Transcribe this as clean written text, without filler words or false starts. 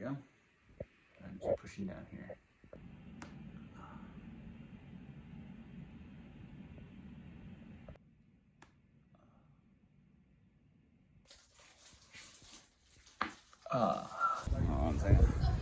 go. I'm just pushing down here. Hold on 1 second.